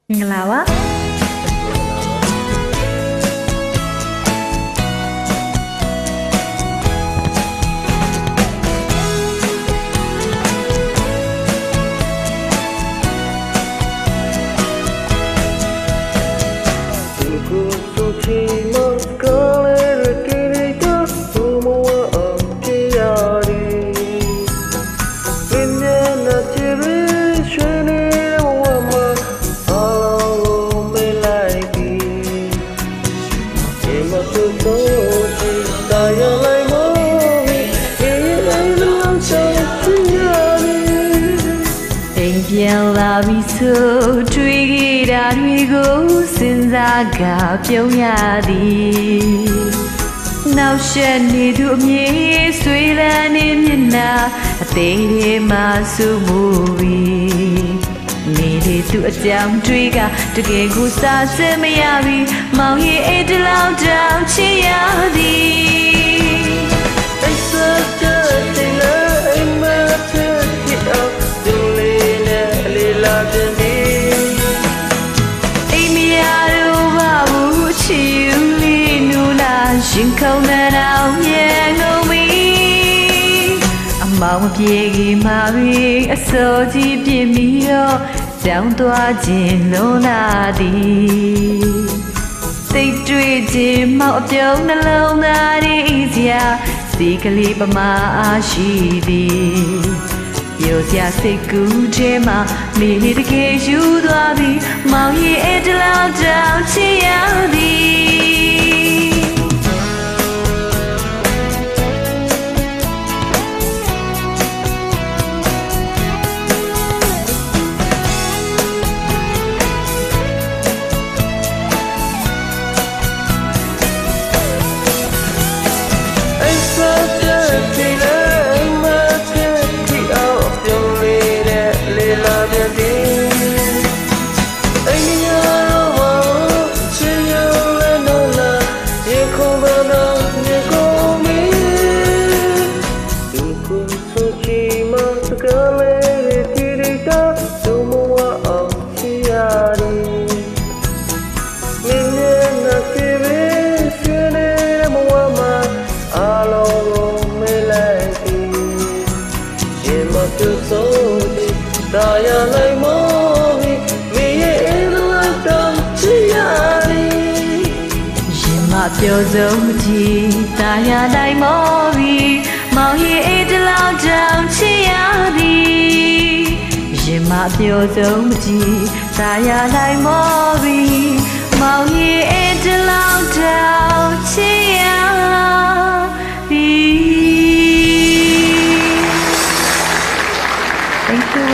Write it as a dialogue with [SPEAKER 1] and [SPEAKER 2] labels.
[SPEAKER 1] မင်္ဂလာပါပြန်လာပြီဆိုတွေ့ခဲ့တာတွေကိုစဉ်းစားကပြုံးရသည်နောက်ဆက်နေသူအမြင်ဆွေးလန်းနေမျက်နှာအသေးတွေမှဆူမှုပြီးနေလေသူအကြောင်းတွေကတကယ်ကိုစားစမရပြီမောင်ရဲ့အိတ်တလောင်တောင်ချစ်ရသည်ရှင်ခုံတဲ့အောင်ရဲ့ငုံမီအမောင်ပြေကြီးမာပြီအစိုးကြီးပြင်းပြီးတော့ကြောင်းသွားခြင်းလုံးလာသည်စိတ်တွေ့ခြင်းမောက်အပြုံးနှလုံးသားရည်စရာစီကလေးပမာအားရှိသည်ပြောစရာစိတ်ကူးထဲမှာမိမိတကယ်ယူသွားပြီးမောင်ရဲ့အတလောက်တောင်ချစ်ရသည်ဒါရလိုက်မော်မိရဲ့အိမ်လောက်တော့ချစ်ရသည်ရင်မပြောဆုံးမကြည့်ဒါရလိုက်မော်မောင်ရဲ့အိမ်လောက်တော့ချစ်ရသည်ရင်မပြောဆုံးမကြည့်ဒါရလိုက်မော်မောင်ရဲ့အိမ်လောက်တော့ချစ်ရသည် Thank you.